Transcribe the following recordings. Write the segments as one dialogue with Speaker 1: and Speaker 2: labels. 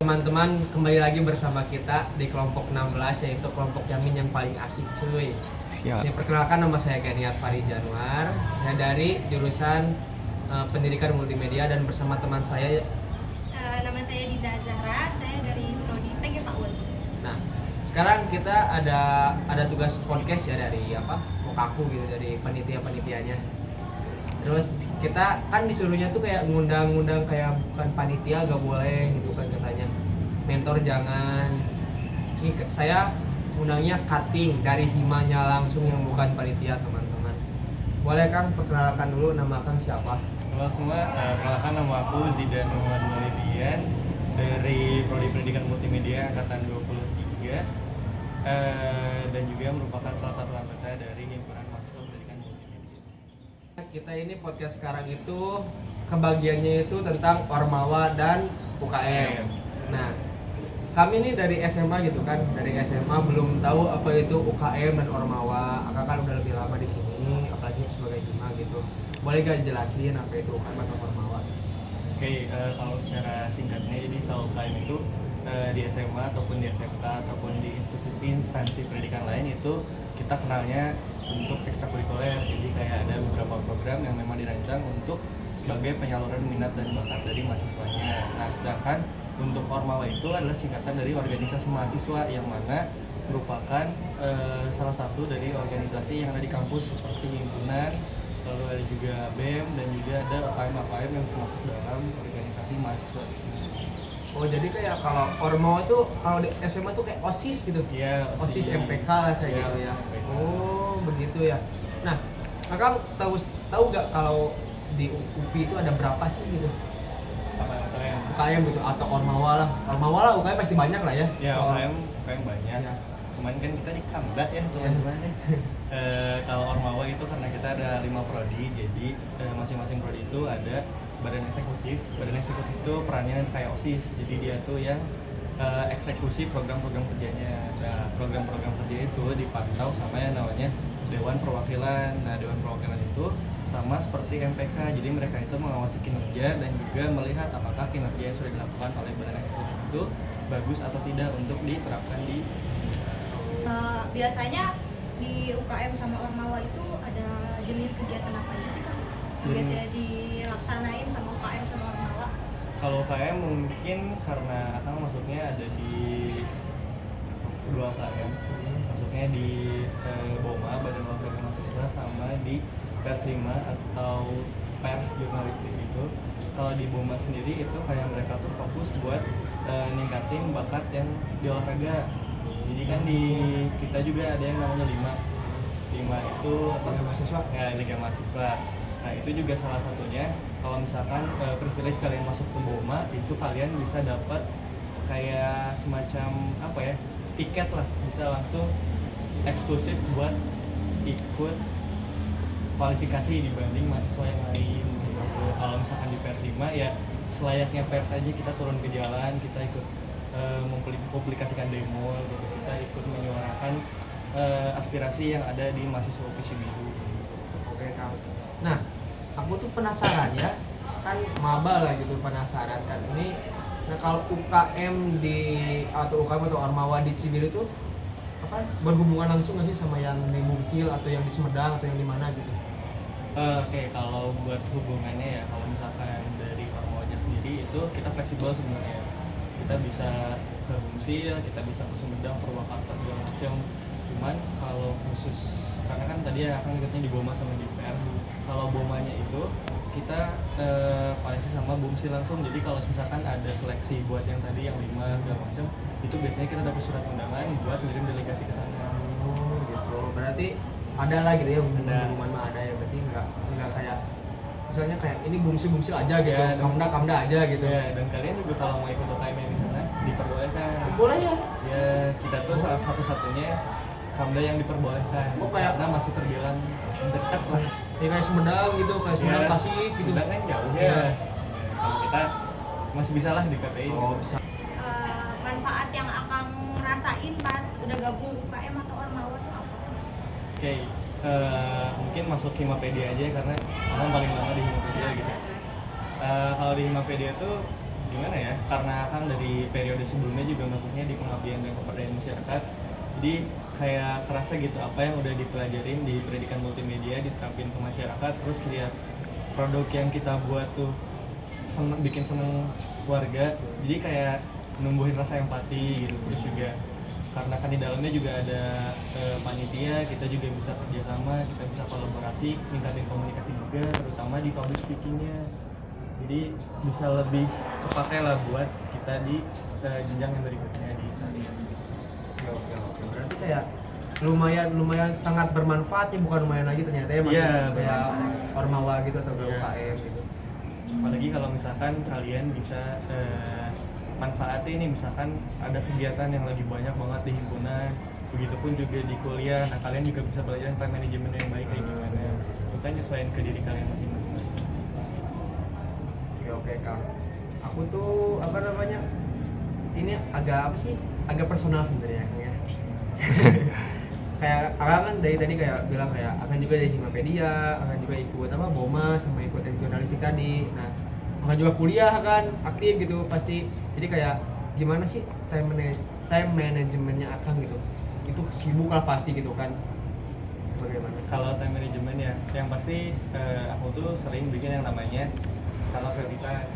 Speaker 1: Teman-teman, kembali lagi bersama kita di kelompok 16, yaitu kelompok Yamin yang paling asik cuy.
Speaker 2: Siap.
Speaker 1: Ini perkenalkan, nama saya Ganiat Fari Januar. Saya dari jurusan Pendidikan Multimedia dan bersama teman saya.
Speaker 3: Nama saya Dida Zahra, saya dari Prodi PG PAUD.
Speaker 1: Nah, sekarang kita ada tugas podcast ya dari Mukaku gitu, dari panitia-panitianya. Terus kita kan disuruhnya tuh kayak ngundang-ngundang kayak bukan panitia, gak boleh gitu kan katanya. Mentor jangan. Ini saya undangnya cutting dari himanya langsung yang bukan panitia, teman-teman. Boleh Kang perkenalkan dulu, nama Kang siapa?
Speaker 4: Halo semua, perkenalkan nama aku Zidan Muhammad Maulidian dari Prodi Pendidikan Multimedia Angkatan 23 dan juga merupakan salah satu anggota dari Himpunan Mahasiswa Pendidikan Multimedia.
Speaker 1: Kita ini podcast sekarang itu kebagiannya itu tentang Ormawa dan UKM. Nah, kami ini dari SMA gitu kan, dari SMA belum tahu apa itu UKM dan Ormawa. Akak kan udah lebih lama di sini, apalagi sebagai Hima gitu. Boleh gak jelasin apa itu UKM atau Ormawa?
Speaker 4: Oke, kalau secara singkatnya, jadi kalau UKM itu di SMA ataupun di SMK ataupun di instansi pendidikan lain itu kita kenalnya untuk ekstrakurikuler. Jadi kayak ada beberapa program yang memang dirancang untuk sebagai penyaluran minat dan bakat dari mahasiswanya. Nah, sedangkan untuk Ormawa itu adalah singkatan dari organisasi mahasiswa yang mana merupakan salah satu dari organisasi yang ada di kampus seperti himpunan, lalu ada juga BEM dan juga ada UKM yang termasuk dalam organisasi mahasiswa.
Speaker 1: Oh, jadi kayak kalau Ormawa tuh kalau di SMA tuh kayak OSIS gitu.
Speaker 4: Iya,
Speaker 1: OSIS MPK lah kayak
Speaker 4: Iya,
Speaker 1: gitu ya.
Speaker 4: OSIS MPK.
Speaker 1: Oh, begitu ya. Nah, Akang tahu nggak kalau di UPI itu ada berapa sih gitu? UKM gitu atau Ormawa lah. Ormawa lah, UKM pasti banyak lah ya.
Speaker 4: Ya,
Speaker 1: Oh.
Speaker 4: UKM banyak.
Speaker 1: Ya.
Speaker 4: Cuman kan kita di Kamda ya teman-teman ya. Kalau Ormawa itu karena kita ada 5 prodi, jadi masing-masing prodi itu ada badan eksekutif. Badan eksekutif itu perannya kayak OSIS, jadi dia tuh yang eksekusi program-program kerjanya. Nah, program-program kerja itu dipantau sama yang namanya Dewan Perwakilan. Nah, Dewan Perwakilan itu sama seperti MPK, jadi mereka itu mengawasi kinerja dan juga melihat apakah kinerja yang sudah dilakukan oleh badan eksekutif itu bagus atau tidak untuk diterapkan di
Speaker 3: Biasanya di UKM sama Ormawa itu ada jenis kegiatan apa aja sih Kang? Yang biasanya dilaksanain sama UKM sama Ormawa?
Speaker 4: Kalau UKM mungkin karena akan masuknya ada di 2 UKM, masuknya di BOMA, Badan Olahraga Mahasiswa, sama di Pers 5 atau Pers Jurnalistik itu. Kalau di BOMA sendiri itu kayak mereka tuh fokus buat ningkatin bakat yang di olahraga. Jadi kan di kita juga ada yang namanya 5 itu
Speaker 1: Liga Mahasiswa.
Speaker 4: Ya, Liga Mahasiswa. Nah, itu juga salah satunya. Kalau misalkan privilege kalian masuk ke BOMA, itu kalian bisa dapat kayak semacam tiket lah, bisa langsung eksklusif buat ikut kualifikasi dibanding mahasiswa yang lain gitu. Kalau misalkan di Pers 5 ya selayaknya pers aja, kita turun ke jalan, kita ikut mempublikasikan demo gitu, kita ikut menyuarakan aspirasi yang ada di mahasiswa UPI Cibiru.
Speaker 1: Oke, Kang. Nah, aku tuh penasaran ya, kan maba lah gitu, penasaran kan ini. Nah, kalau UKM atau Ormawa di Cibiru itu berhubungan langsung nggak sih sama yang di Bungsil atau yang di Sumedang atau yang di mana gitu?
Speaker 4: Oke, kalau buat hubungannya ya, kalau misalkan dari Ormawanya sendiri itu kita fleksibel sebenarnya. Kita bisa ke Bungsil, kita bisa ke Sumedang, Purwakarta segala macam. Cuman kalau khusus karena kan tadi ya akan ikutnya di BOMA sama di Pers. Kalau BOMA-nya itu kita koneksi sama Bungsil langsung. Jadi kalau misalkan ada seleksi buat yang tadi yang 5 segala macam, itu biasanya kita dapat surat undangan buat ngirim delegasi ke sana.
Speaker 1: Oh, gitu. Berarti ada lah gitu ya, hubungan mah ada ya. Berarti nggak kayak misalnya kayak ini bungsil aja gitu,
Speaker 4: Ya,
Speaker 1: kamda aja gitu.
Speaker 4: Ya, dan kalian juga kalau mau ikut UKM yang di sana diperbolehkan.
Speaker 1: Boleh ya?
Speaker 4: Ya, kita tuh salah satu-satunya kamda yang diperbolehkan.
Speaker 1: Oh, kayak
Speaker 4: karena masih terbilang dekat lah.
Speaker 1: Ya kayak Sumedang gitu, kayak Sumedang Tasik gitu.
Speaker 4: Sumedang kan jauh
Speaker 1: Ya.
Speaker 4: ya. Kalau kita masih bisa lah di KPI.
Speaker 1: Oh, bisa.
Speaker 3: Manfaat yang akan rasain pas udah gabung UKM atau Ormawa itu apa?
Speaker 4: Oke, mungkin masuk Himapedia aja karena paling lama di Himapedia gitu. Kalau di Himapedia tuh gimana ya, karena kan dari periode sebelumnya juga maksudnya di pengabdian dan pemberdayaan masyarakat, jadi kayak kerasa gitu apa yang udah dipelajarin di pendidikan multimedia diterapin ke masyarakat, terus lihat produk yang kita buat tuh bikin seneng warga, jadi kayak numbuhin rasa empati gitu. Terus juga karena kan di dalamnya juga ada panitia, kita juga bisa kerjasama, kita bisa kolaborasi, ningkatin komunikasi juga, terutama di public speakingnya. Jadi bisa lebih kepakai lah buat kita di jenjang yang berikutnya di kalian.
Speaker 1: Oke. Berarti kayak lumayan sangat bermanfaat ya, bukan lumayan lagi ternyata ya, masih
Speaker 4: Iya,
Speaker 1: kayak
Speaker 4: benar.
Speaker 1: Ormawa gitu atau
Speaker 4: Iya.
Speaker 1: UKM gitu.
Speaker 4: Apalagi kalau misalkan kalian bisa manfaatin nih, misalkan ada kegiatan yang lagi banyak banget di himpunan, begitupun juga di kuliah, nah kalian juga bisa belajar time management yang baik kayak gimana, itu kan nyesuaiin ke diri kalian masing-masing.
Speaker 1: Oke Kang, aku tuh apa namanya, ini agak apa sih, agak personal sebenarnya Kang ya. Kayak Akang kan dari tadi kayak bilang kayak akan juga dari Himapedia, akan juga ikut apa BOMA sama ikut yang jurnalistik tadi. Nah, akan juga kuliah kan aktif gitu pasti. Jadi kayak gimana sih time managementnya Akang gitu? Itu sibuk lah pasti gitu kan. Bagaimana?
Speaker 4: Kalau time management ya, yang pasti aku tuh sering bikin yang namanya skala prioritas.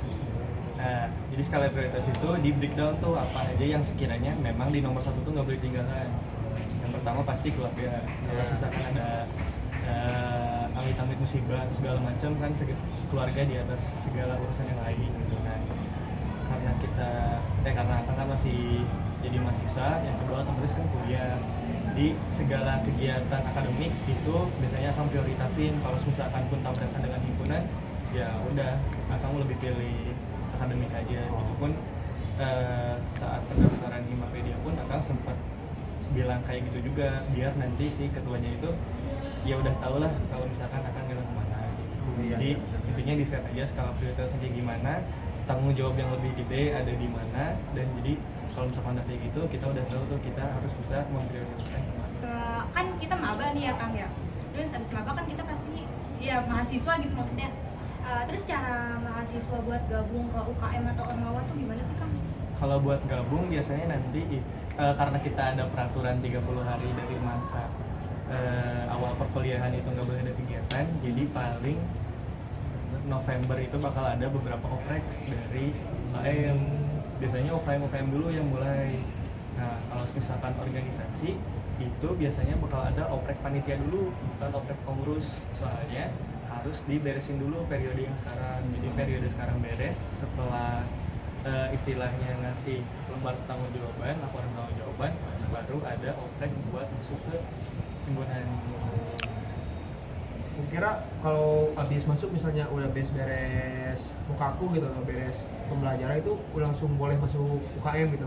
Speaker 4: Nah, jadi skala prioritas itu di breakdown tuh apa aja yang sekiranya memang di nomor 1 tuh nggak boleh tinggalan. Yang pertama pasti keluarga. Kalau misalkan ada amit-amit musibah atau segala macam kan keluarga di atas segala urusan yang lain gitu kan. Karena kita karena kan masih jadi mahasiswa, yang kedua otomatis kan kuliah. Jadi segala kegiatan akademik itu biasanya akan prioritasin. Kalau misalkan pun tabrakan dengan himpunan, ya udah kamu lebih pilih akademik aja gitu. Pun saat pendaftaran Himapedia pun akan sempat bilang kayak gitu juga, biar nanti si ketuanya itu ya udah tau lah kalau misalkan akan jalan kemana gitu. Jadi intinya di set aja skala prioritasnya kayak gimana, tanggung jawab yang lebih gede ada di mana, dan jadi kalau misalkan kayak gitu kita udah tahu tuh kita harus bisa memprioritaskan kemana.
Speaker 3: Kan kita maba nih ya Kang ya, terus abis maba kan kita pasti ya mahasiswa gitu maksudnya. Terus cara mahasiswa buat gabung ke UKM atau Ormawa tuh gimana sih Kang?
Speaker 4: Kalau buat gabung biasanya nanti karena kita ada peraturan 30 hari dari masa awal perkuliahan itu nggak boleh ada kegiatan, jadi paling November itu bakal ada beberapa oprek dari UKM. Biasanya UKM dulu yang mulai. Nah, kalau misalkan organisasi itu biasanya bakal ada oprek panitia dulu, bukan oprek pengurus. Soalnya harus diberesin dulu periode yang sekarang. Jadi periode sekarang beres, setelah istilahnya ngasih lembar pertanggungjawaban, laporan pertanggungjawaban, baru ada oprek buat masuk ke himpunan.
Speaker 1: Kira kalau habis masuk misalnya udah beres mukaku gitu, beres pembelajaran itu langsung boleh masuk UKM gitu?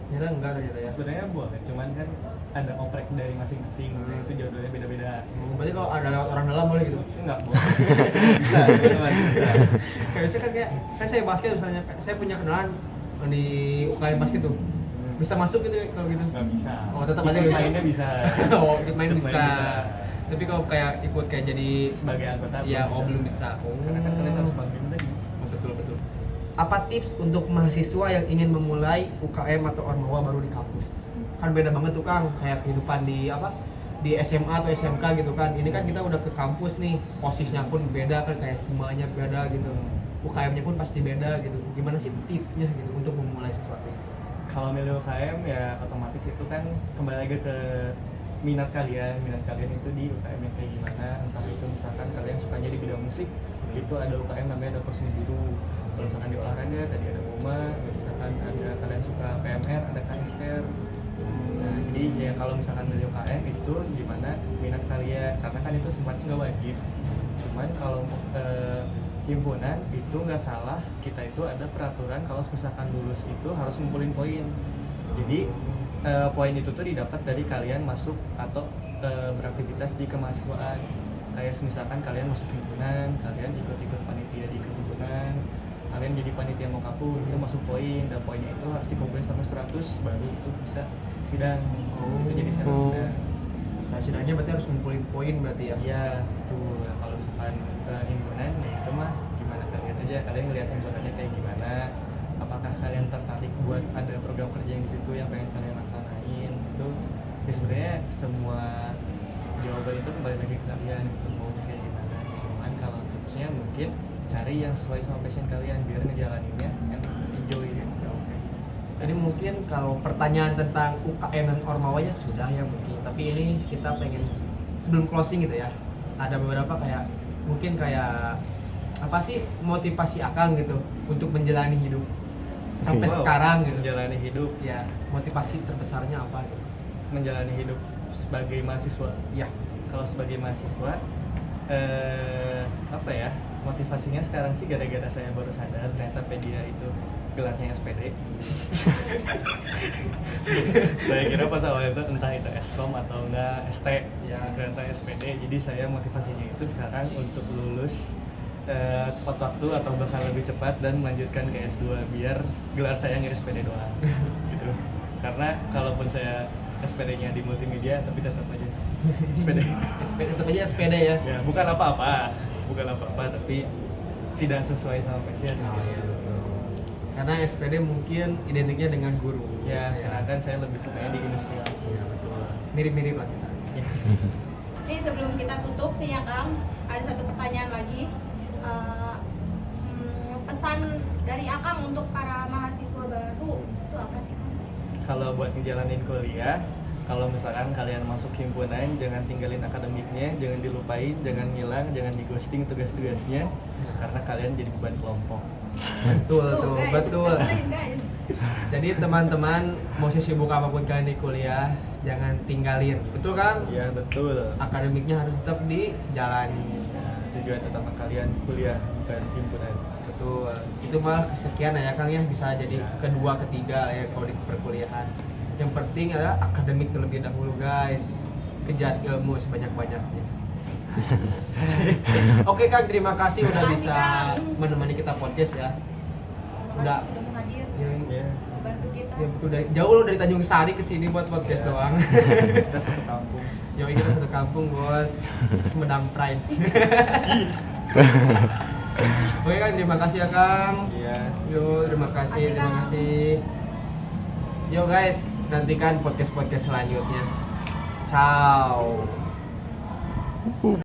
Speaker 1: Ternyata enggak ternyata ya?
Speaker 4: Sebenarnya boleh, cuman kan ada oprek dari masing-masing, itu jadwalnya beda-beda.
Speaker 1: Berarti kalau ada orang dalam boleh gitu?
Speaker 4: Enggak boleh.
Speaker 1: Bisa, bisa. Kayak biasanya kan saya basket misalnya, saya punya kenalan di UKM basket tuh. Bisa masuk gitu ya kalau gitu?
Speaker 4: Nggak bisa.
Speaker 1: Oh, tetap aja
Speaker 4: Ikut
Speaker 1: bisa.
Speaker 4: mainnya bisa.
Speaker 1: Oh, ikut main bisa. Tapi kalau kayak ikut kayak jadi
Speaker 4: Sebagai anggota
Speaker 1: ya belum bisa.
Speaker 4: Karena kan kalian harus bantuin tadi.
Speaker 1: Betul. Apa tips untuk mahasiswa yang ingin memulai UKM atau Ormawa baru di kampus? Kan beda banget tuh Kang, kayak kehidupan di di SMA atau SMK gitu kan. Ini kan kita udah ke kampus nih, posisinya pun beda kan, kayak himanya beda gitu. UKM-nya pun pasti beda gitu. Gimana sih tipsnya gitu untuk memulai sesuatu?
Speaker 4: Kalau milih UKM ya otomatis itu kan kembali lagi ke minat kalian itu di UKM yang kayak gimana. Entah itu misalkan kalian sukanya di bidang musik, itu ada UKM namanya ada seni biru. Kalau misalkan di olahraga tadi ada BOMA, misalkan ada kalian suka PMR, ada KSR. Nah, jadi ya kalau misalkan milih UKM itu gimana minat kalian, karena kan itu sifatnya nggak wajib. Cuman kalau himpunan itu nggak salah, kita itu ada peraturan kalau misalkan lulus itu harus ngumpulin poin. Jadi poin itu tuh didapat dari kalian masuk atau beraktivitas di kemahasiswaan. Kayak misalkan kalian masuk himpunan, kalian ikut panitia di himpunan, kalian jadi panitia mokapu, itu masuk poin, dan poinnya itu harus dikumpulin sampai 100 baru itu bisa sidang. Itu jadi syarat sidang.
Speaker 1: Sidangnya berarti harus ngumpulin poin berarti ya?
Speaker 4: Iya, tuh. Nah, kalau misalkan himpunan ya itu mah gimana kalian aja, kalian ngeliat himpunannya kayak gimana, apakah itu kembali lagi ke kalian gitu, mau kayak gimana. Cuman kalau tipsnya mungkin cari yang sesuai sama passion kalian biar ngejalaninnya yang enjoy gitu.
Speaker 1: Jadi mungkin kalau pertanyaan tentang UKM dan Ormawanya sudah ya mungkin, tapi ini kita pengen sebelum closing gitu ya, ada beberapa kayak mungkin kayak apa sih motivasi Akang gitu untuk menjalani hidup sampai
Speaker 4: Wow,
Speaker 1: sekarang gitu.
Speaker 4: menjalani hidup,
Speaker 1: Ya, motivasi terbesarnya apa gitu?
Speaker 4: menjalani hidup sebagai mahasiswa.
Speaker 1: Ya,
Speaker 4: Kalau sebagai mahasiswa apa ya, motivasinya sekarang sih gara-gara saya baru sadar ternyata Pedia itu gelarnya SPD. Saya kira pas awal itu entah itu Eskom atau enggak ST,
Speaker 1: Ya.
Speaker 4: ternyata SPD. Jadi saya motivasinya itu sekarang untuk lulus tepat waktu atau bahkan lebih cepat dan melanjutkan ke S2 biar gelar saya nggak SPD doang gitu. Karena kalaupun saya SPD-nya di multimedia tapi tetap aja SPD.
Speaker 1: SPD tetap aja SPD ya.
Speaker 4: Ya, bukan apa-apa tapi tidak sesuai sama passion.
Speaker 1: Karena SPD mungkin identiknya dengan guru.
Speaker 4: Ya, sedangkan saya lebih sukanya di industrial.
Speaker 1: Ya, betul. Mirip-mirip lah kita.
Speaker 4: Ya.
Speaker 3: Ini sebelum kita tutup nih ya Kang, ada satu pertanyaan lagi. Pesan dari Akang untuk para mahasiswa baru itu apa sih Kang?
Speaker 4: Kalau buat ngejalanin kuliah, kalau misalkan kalian masuk himpunan, jangan tinggalin akademiknya, jangan dilupain, jangan ngilang, jangan di ghosting tugas-tugasnya, karena kalian jadi beban kelompok.
Speaker 1: Betul
Speaker 3: Tuh,
Speaker 1: tuh,
Speaker 3: guys,
Speaker 1: betul.
Speaker 3: dengerin, guys.
Speaker 1: Jadi teman-teman mau sibuk apapun kalian di kuliah, jangan tinggalin. Betul kan?
Speaker 4: Ya betul.
Speaker 1: Akademiknya harus tetap dijalani.
Speaker 4: Nah, tujuan utama kalian kuliah bukan himpunan.
Speaker 1: Betul. Itu malah kesekian ya Kang ya, bisa jadi kedua, ketiga ya kalau di perkuliahan. Yang penting adalah akademik terlebih dahulu guys. Kejar ilmu sebanyak-banyaknya. Oke Kang, terima kasih udah
Speaker 3: Terima kasih,
Speaker 1: bisa
Speaker 3: Kang.
Speaker 1: menemani kita podcast ya. Udah.
Speaker 3: Sudah menghadir,
Speaker 1: Ya,
Speaker 4: Ya,
Speaker 3: membantu kita.
Speaker 1: ya betul, dari jauh lo dari Tanjung Sari ke sini buat podcast
Speaker 4: Ya.
Speaker 1: doang.
Speaker 4: kita satu kampung.
Speaker 1: Yo, kita satu kampung bos, Sumedang Pride. Oke Kang, terima kasih ya Kang.
Speaker 4: Iya.
Speaker 1: Yo, terima kasih,
Speaker 3: Makasih,
Speaker 1: terima
Speaker 3: Kang.
Speaker 1: kasih. Yo guys, nantikan podcast-podcast selanjutnya. Ciao.